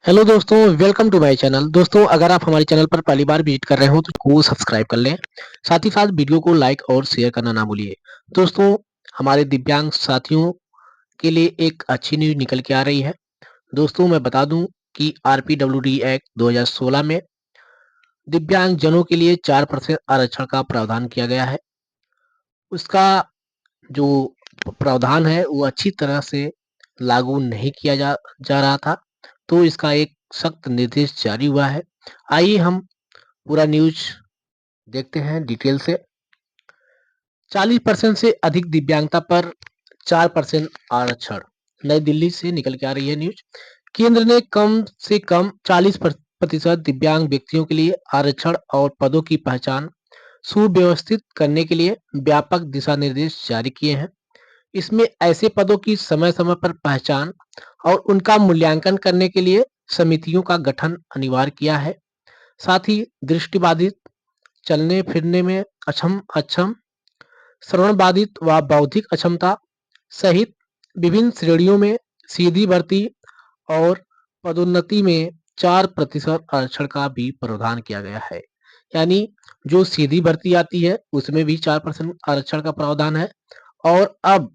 Hello दोस्तों, welcome to my channel. दोस्तों, अगर आप हमारे चैनल पर पहली बार विजिट कर रहे हो तो को सब्सक्राइब कर लें। साथ ही साथ वीडियो को लाइक और शेयर करना ना भूलिए। दोस्तों, हमारे दिव्यांग साथियों के लिए एक अच्छी न्यूज़ निकल के आ रही है। दोस्तों, मैं बता दूं कि आरपीडब्ल्यूडी एक्ट 2016 में दिव्यांग जनों के लिए 4% आरक्षण का प्रावधान किया गया है। उसका जो प्रावधान है वो अच्छी तरह से लागू नहीं किया जा रहा था, तो इसका एक सख्त निर्देश जारी हुआ है। आइए हम पूरा न्यूज़ देखते हैं डिटेल से। 40% से अधिक दिव्यांगता पर 4% आरक्षण। नई दिल्ली से निकल के आ रही है न्यूज़। केंद्र ने कम से कम 40% दिव्यांग व्यक्तियों के लिए आरक्षण और पदों की पहचान सुव्यवस्थित करने के लिए व्यापक दिशा निर्देश जारी किए हैं। इसमें ऐसे पदों की समय-समय पर पहचान और उनका मूल्यांकन करने के लिए समितियों का गठन अनिवार्य किया है। साथ ही दृष्टिबाधित, चलने-फिरने में अक्षम, श्रवण बाधित व बौद्धिक अक्षमता सहित विभिन्न श्रेणियों में सीधी भर्ती और पदोन्नति में 4% आरक्षण का भी प्रावधान किया गया है। यानी जो सीधी भर्ती आती है उसमें भी 4% आरक्षण का प्रावधान है, और अब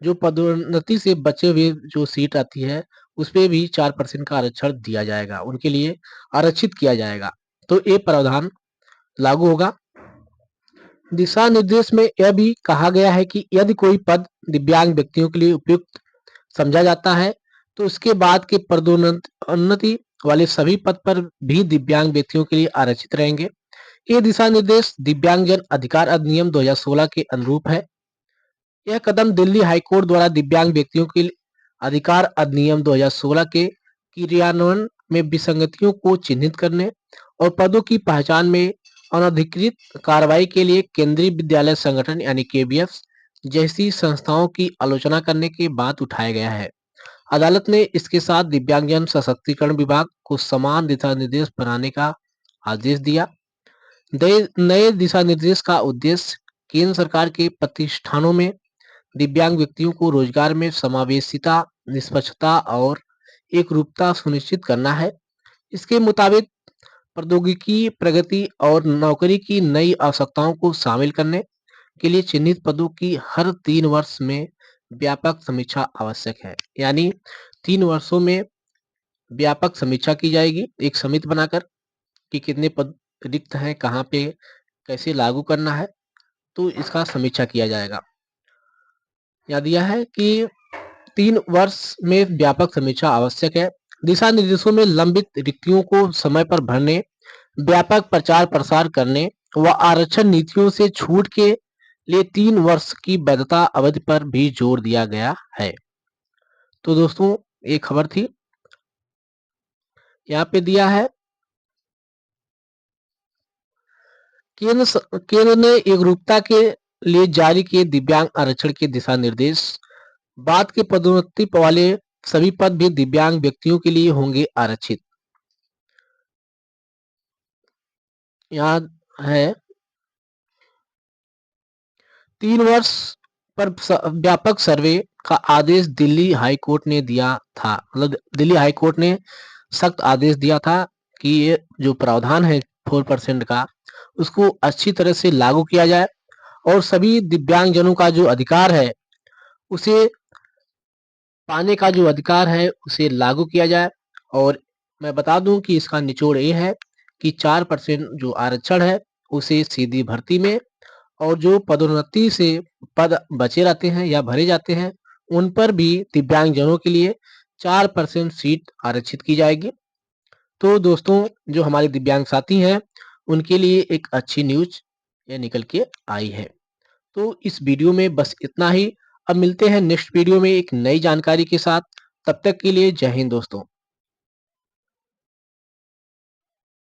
जो पदोन्नति से बचे हुए जो सीट आती है उसपे भी 4% का आरक्षण दिया जाएगा, उनके लिए आरक्षित किया जाएगा। तो ये प्रावधान लागू होगा। दिशा निर्देश में यह भी कहा गया है कि यदि कोई पद दिव्यांग व्यक्तियों के लिए उपयुक्त समझा जाता है तो उसके बाद के पदोन्नति वाले सभी पद पर भी दिव्यांग व्यक्तियों के लिए आरक्षित रहेंगे। ये दिशा निर्देश दिव्यांगजन अधिकार अधिनियम 2016 के अनुरूप है। यह कदम दिल्ली हाईकोर्ट द्वारा दिव्यांग व्यक्तियों के अधिकार अधिनियम 2016 के क्रियान्वयन में विसंगतियों को चिन्हित करने और पदों की पहचान में अनधिकृत कार्रवाई के लिए केंद्रीय विद्यालय संगठन यानी केवीएस जैसी संस्थाओं की आलोचना करने के बाद उठाया गया है। अदालत ने इसके साथ दिव्यांगजन सशक्तिकरण विभाग को समान दिशा निर्देश बनाने का आदेश दिया। नए दिशा निर्देश का उद्देश्य केंद्र सरकार के प्रतिष्ठानों में दिव्यांग व्यक्तियों को रोजगार में समावेशिता, निष्पक्षता और एकरूपता सुनिश्चित करना है। इसके मुताबिक प्रौद्योगिकी प्रगति और नौकरी की नई आवश्यकताओं को शामिल करने के लिए चिन्हित पदों की हर 3 वर्ष में व्यापक समीक्षा आवश्यक है। यानी 3 वर्षों में व्यापक समीक्षा की जाएगी एक समिति बनाकर कि कितने पद रिक्त हैं, कहाँ पे कैसे लागू करना है, तो इसका समीक्षा किया जाएगा। यहाँ दिया है कि 3 वर्ष में व्यापक समीक्षा आवश्यक है। दिशा निर्देशों में लंबित रिक्तियों को समय पर भरने, व्यापक प्रचार प्रसार करने व आरक्षण नीतियों से छूट के लिए 3 वर्ष की वैधता अवधि पर भी जोर दिया गया है। तो दोस्तों, ये खबर थी। यहाँ पे दिया है केंद्र ने एकरूपता के लिए जारी किए दिव्यांग आरक्षण के दिशा निर्देश। बाद के पदोन्नति वाले सभी पद भी दिव्यांग व्यक्तियों के लिए होंगे आरक्षित। यहाँ है 3 वर्ष पर व्यापक सर्वे का आदेश दिल्ली हाई कोर्ट ने दिया था। मतलब दिल्ली हाई कोर्ट ने सख्त आदेश दिया था कि ये जो प्रावधान है 4% का उसको अच्छी तरह से लागू किया जाए और सभी दिव्यांगजनों का जो अधिकार है उसे पाने का जो अधिकार है उसे लागू किया जाए। और मैं बता दूं कि इसका निचोड़ ये है कि 4% जो आरक्षण है उसे सीधी भर्ती में और जो पदोन्नति से पद बचे रहते हैं या भरे जाते हैं उन पर भी दिव्यांगजनों के लिए 4% सीट आरक्षित की जाएगी। तो दोस्तों, जो हमारे दिव्यांग साथी हैं उनके लिए एक अच्छी न्यूज ये निकल के आई है। तो इस वीडियो में बस इतना ही। अब मिलते हैं नेक्स्ट वीडियो में एक नई जानकारी के साथ। तब तक के लिए जय हिंद दोस्तों।